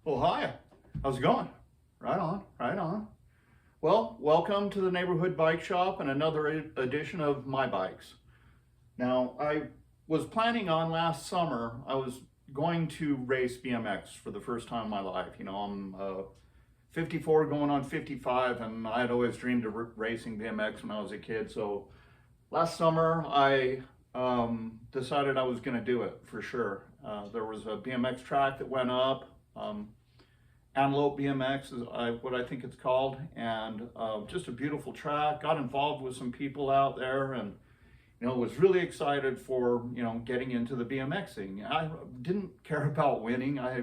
Well, hi. How's it going? Right on, right on. Well, welcome to the Neighborhood Bike Shop and another edition of My Bikes. Now, I was planning on last summer, I was going to race BMX for the first time in my life. You know, I'm 54 going on 55, and I had always dreamed of racing BMX when I was a kid. So last summer, I decided I was going to do it for sure. There was a BMX track that went up. Antelope BMX is what I think it's called, and just a beautiful track. Got involved with some people out there, and was really excited for getting into the BMXing. I didn't care about winning. I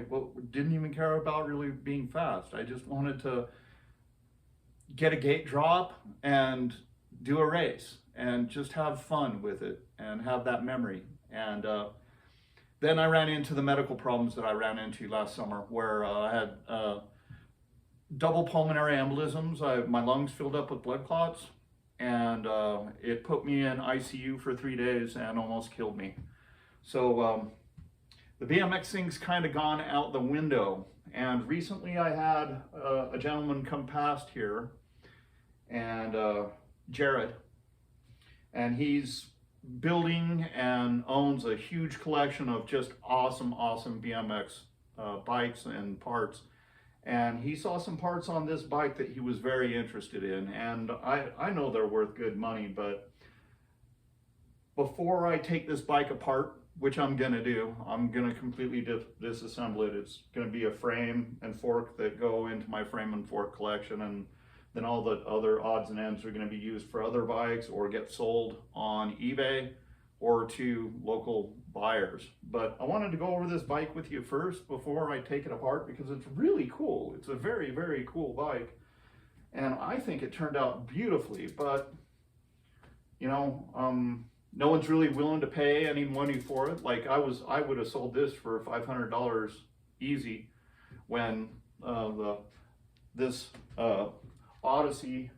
didn't even care about really being fast. I just wanted to get a gate drop and do a race and just have fun with it and have that memory. And then I ran into the medical problems that I ran into last summer, where I had double pulmonary embolisms. My lungs filled up with blood clots, and it put me in ICU for 3 days and almost killed me. So the BMX thing's kind of gone out the window. And recently I had a gentleman come past here, and Jared, and he's building and owns a huge collection of just awesome BMX bikes and parts. And he saw some parts on this bike that he was very interested in, and I know they're worth good money. But before I take this bike apart, which I'm gonna do, I'm gonna completely disassemble it. It's gonna be a frame and fork that go into my frame and fork collection, and then all the other odds and ends are going to be used for other bikes or get sold on eBay or to local buyers. But I wanted to go over this bike with you first before I take it apart, because it's really cool. It's a very cool bike, and I think it turned out beautifully. But no one's really willing to pay any money for it. Like I would have sold this for $500 easy when this Odyssey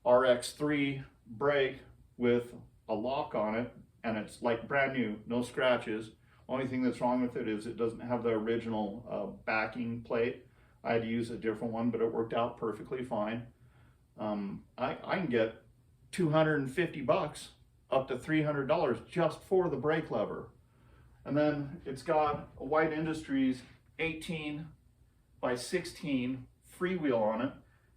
RX-3 brake with a lock on it, and it's like brand new, no scratches. Only thing that's wrong with it is it doesn't have the original backing plate. I had to use a different one, but it worked out perfectly fine. I can get $250 up to $300 just for the brake lever. And then it's got a White Industries 18 by 16 freewheel on it.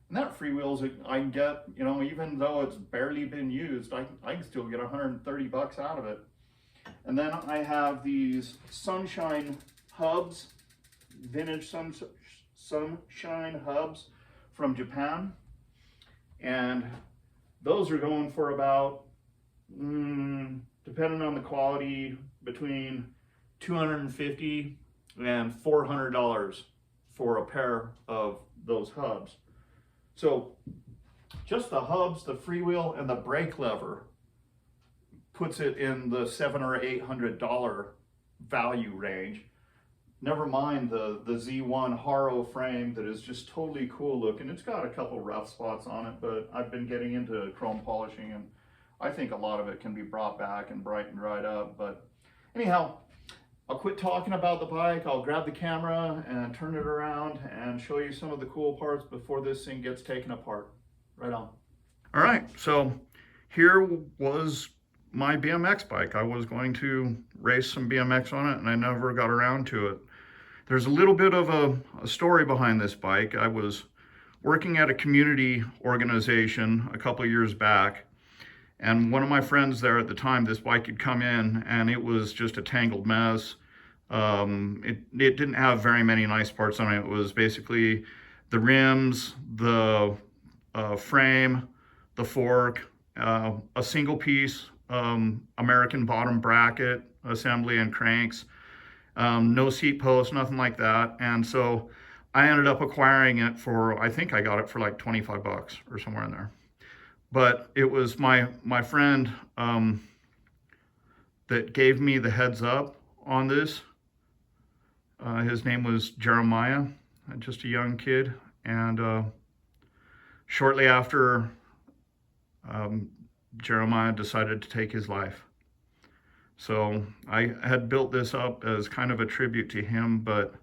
And that freewheel's I can get, even though it's barely been used, I can still get $130 out of it. And then I have these Sunshine hubs, vintage Sunshine hubs from Japan. And those are going for about, depending on the quality, between $250 and $400 for a pair of those hubs. So just the hubs, the freewheel, and the brake lever puts it in the $700 or $800 value range. Never mind the Z1 Haro frame that is just totally cool looking. It's got a couple rough spots on it, but I've been getting into chrome polishing, and I think a lot of it can be brought back and brightened right up. But anyhow, I'll quit talking about the bike. I'll grab the camera and turn it around and show you some of the cool parts before this thing gets taken apart. Right on. All right, so here was my BMX bike. I was going to race some BMX on it, and I never got around to it. There's a little bit of a story behind this bike. I was working at a community organization a couple of years back, and one of my friends there at the time, this bike had come in, and it was just a tangled mess. It didn't have very many nice parts on it. It was basically the rims, the frame, the fork, a single piece American bottom bracket assembly and cranks, no seat post, nothing like that. And so I ended up acquiring it for, I think I got it for like 25 bucks or somewhere in there. But it was my friend that gave me the heads up on this. His name was Jeremiah, just a young kid. And shortly after, Jeremiah decided to take his life. So I had built this up as kind of a tribute to him, but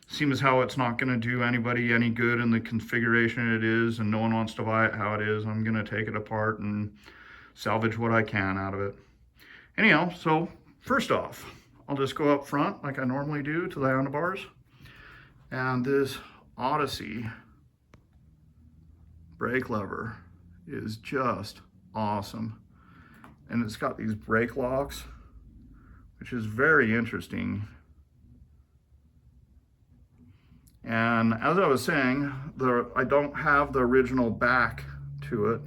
seems how it's not going to do anybody any good in the configuration it is, and no one wants to buy it how it is. I'm going to take it apart and salvage what I can out of it. Anyhow, so first off, I'll just go up front like I normally do to the handlebars. And this Odyssey brake lever is just awesome. And it's got these brake locks, which is very interesting. And as I was saying, I don't have the original back to it,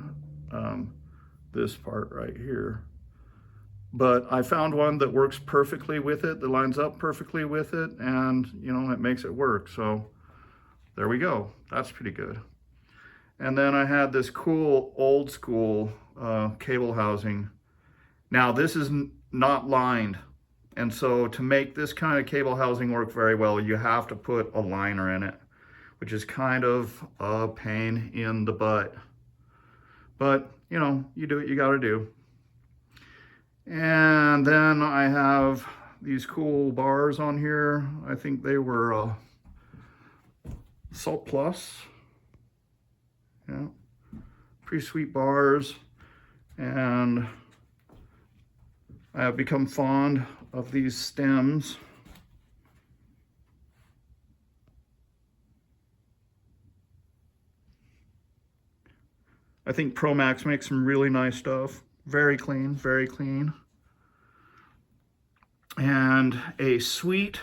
this part right here. But I found one that works perfectly with it, that lines up perfectly with it, and you know, it makes it work. So there we go. That's pretty good. And then I had this cool old school cable housing. Now this is not lined. And so to make this kind of cable housing work very well, you have to put a liner in it, which is kind of a pain in the butt. But, you know, you do what you gotta do. And then I have these cool bars on here. I think they were Salt Plus. Yeah, pretty sweet bars. And I have become fond of these stems. I think Promax makes some really nice stuff. Very clean, very clean. And a sweet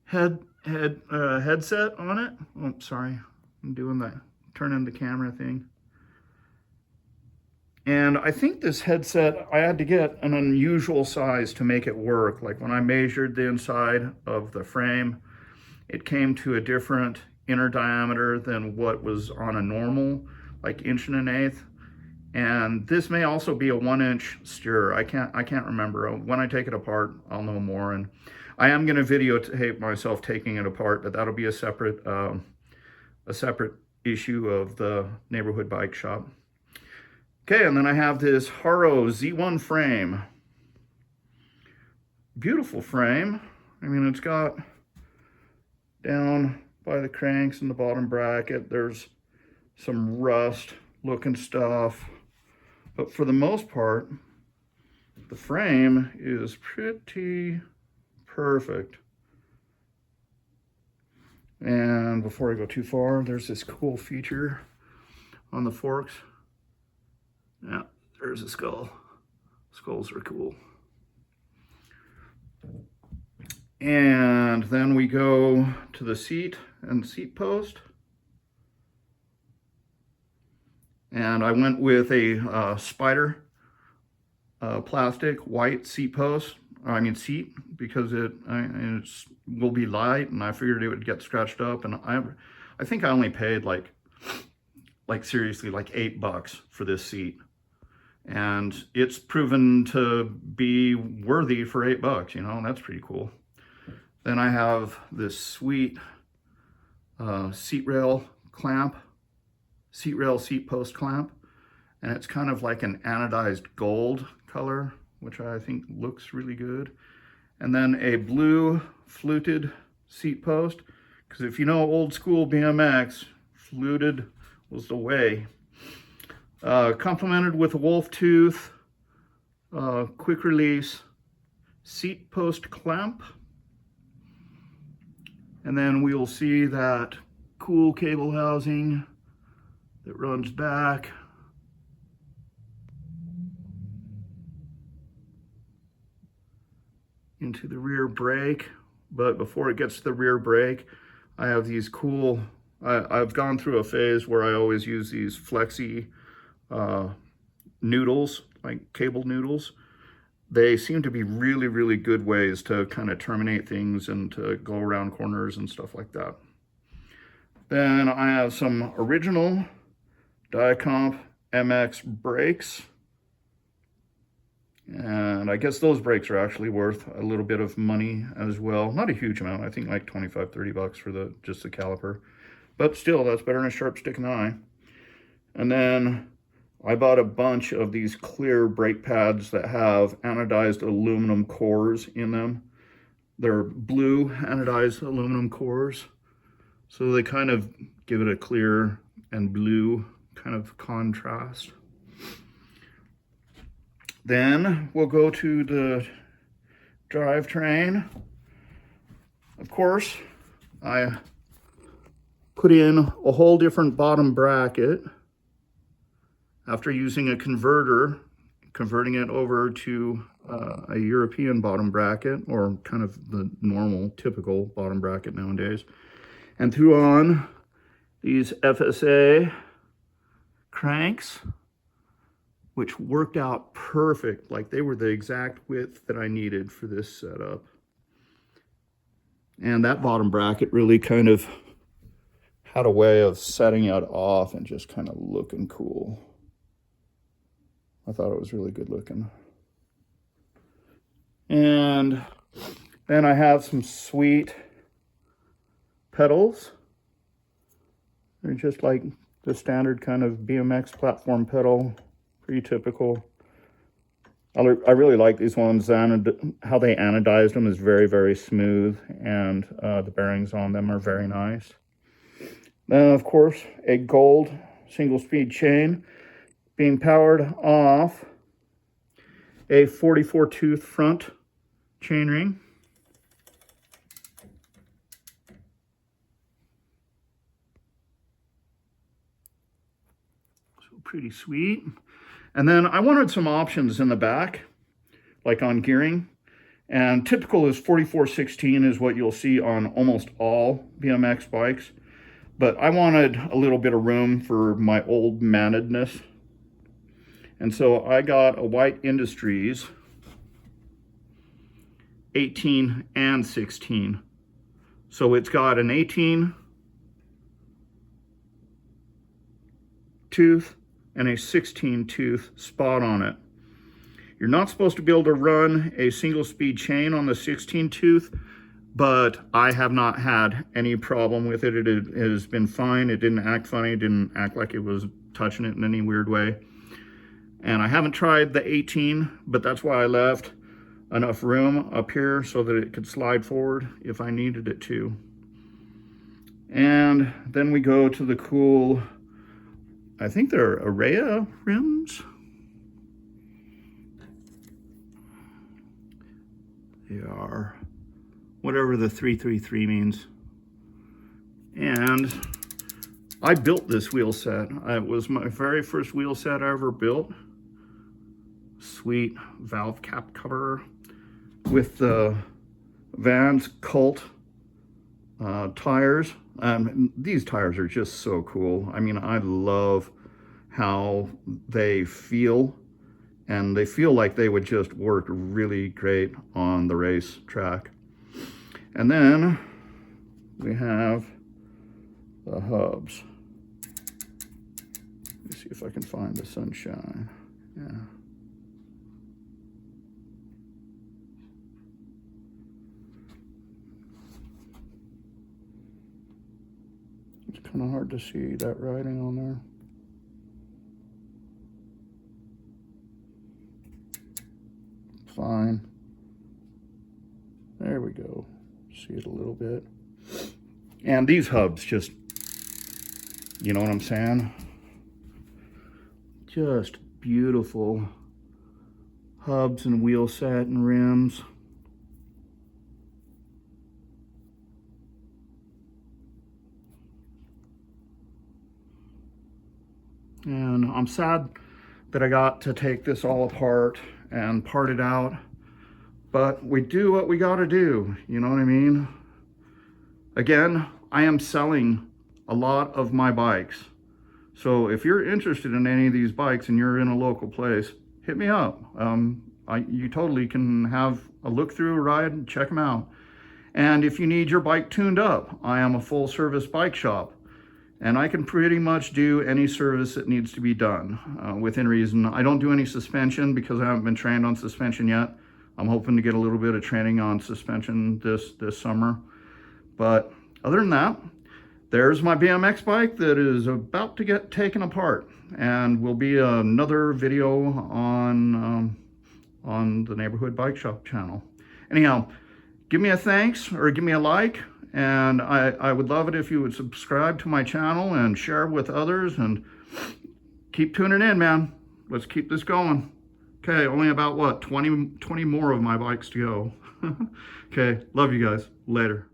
headset on it. Oh, sorry, I'm doing that turning the camera thing. And I think this headset, I had to get an unusual size to make it work. Like when I measured the inside of the frame, it came to a different inner diameter than what was on a normal, like 1.125". And this may also be a 1-inch stir. I can't remember. When I take it apart, I'll know more. And I am gonna videotape myself taking it apart, but that'll be a separate issue of the neighborhood bike shop. Okay, and then I have this Haro Z1 frame. Beautiful frame. I mean, it's got down by the cranks in the bottom bracket, there's some rust looking stuff. But for the most part, the frame is pretty perfect. And before I go too far, there's this cool feature on the forks. Yeah, there's a skull. Skulls are cool. And then we go to the seat and seat post. And I went with a spider plastic white seat post. Seat, because it will be light, and I figured it would get scratched up. And I think I only paid like seriously like $8 for this seat. And it's proven to be worthy for $8, you know, and that's pretty cool. Then I have this sweet seat rail seat post clamp, and it's kind of like an anodized gold color, which I think looks really good. And then a blue fluted seat post, because if you know old school BMX, fluted was the way. Complemented with a wolf tooth, quick release seat post clamp. And then we will see that cool cable housing that runs back. Into the rear brake. But before it gets to the rear brake, I have these cool, I've gone through a phase where I always use these flexi noodles, like cable noodles. They seem to be really, really good ways to kind of terminate things and to go around corners and stuff like that. Then I have some original Diacomp MX brakes. And I guess those brakes are actually worth a little bit of money as well. Not a huge amount, I think like 25, 30 bucks for just the caliper. But still, that's better than a sharp stick in the eye. And then I bought a bunch of these clear brake pads that have anodized aluminum cores in them. They're blue anodized aluminum cores, so they kind of give it a clear and blue kind of contrast. Then we'll go to the drivetrain. Of course, I put in a whole different bottom bracket after using a converter, converting it over to a European bottom bracket, or kind of the normal, typical bottom bracket nowadays, and threw on these FSA cranks, which worked out perfect. Like, they were the exact width that I needed for this setup. And that bottom bracket really kind of had a way of setting it off and just kind of looking cool. I thought it was really good looking. And then I have some sweet pedals. They're just like the standard kind of BMX platform pedal, pretty typical. I really like these ones. How they anodized them is very, very smooth, and the bearings on them are very nice. Then, of course, a gold single speed chain being powered off a 44 tooth front chainring. So pretty sweet. And then I wanted some options in the back, like on gearing. And typical is 44/16 is what you'll see on almost all BMX bikes. But I wanted a little bit of room for my old manedness. And so I got a White Industries 18 and 16. So it's got an 18 tooth and a 16 tooth spot on it. You're not supposed to be able to run a single speed chain on the 16 tooth, but I have not had any problem with it. It has been fine. It didn't act funny. It didn't act like it was touching it in any weird way. And I haven't tried the 18, but that's why I left enough room up here so that it could slide forward if I needed it to. And then we go to the cool, I think they're Araya rims. They are whatever the 333 means. And I built this wheel set. It was my very first wheel set I ever built. Sweet valve cap cover with the Vans Cult tires. These tires are just so cool. I mean, I love how they feel, and they feel like they would just work really great on the race track. And then we have the hubs. Let me see if I can find the sunshine. Yeah. It's kind of hard to see that writing on there. Fine. There we go. See it a little bit. And these hubs just, you know what I'm saying? Just beautiful hubs and wheel set and rims. And I'm sad that I got to take this all apart and part it out, but we do what we got to do, you know what I mean? Again, I am selling a lot of my bikes. So if you're interested in any of these bikes and you're in a local place, hit me up. You totally can have a look through, a ride, and check them out. And if you need your bike tuned up, I am a full service bike shop. And I can pretty much do any service that needs to be done within reason. I don't do any suspension because I haven't been trained on suspension yet. I'm hoping to get a little bit of training on suspension this summer. But other than that, there's my BMX bike that is about to get taken apart, and will be another video on the Neighborhood Bike Shop channel. Anyhow, give me a thanks or give me a like. And I would love it if you would subscribe to my channel and share with others, and keep tuning in, man. Let's keep this going. Okay, only about what, 20 more of my bikes to go. Okay, love you guys. Later.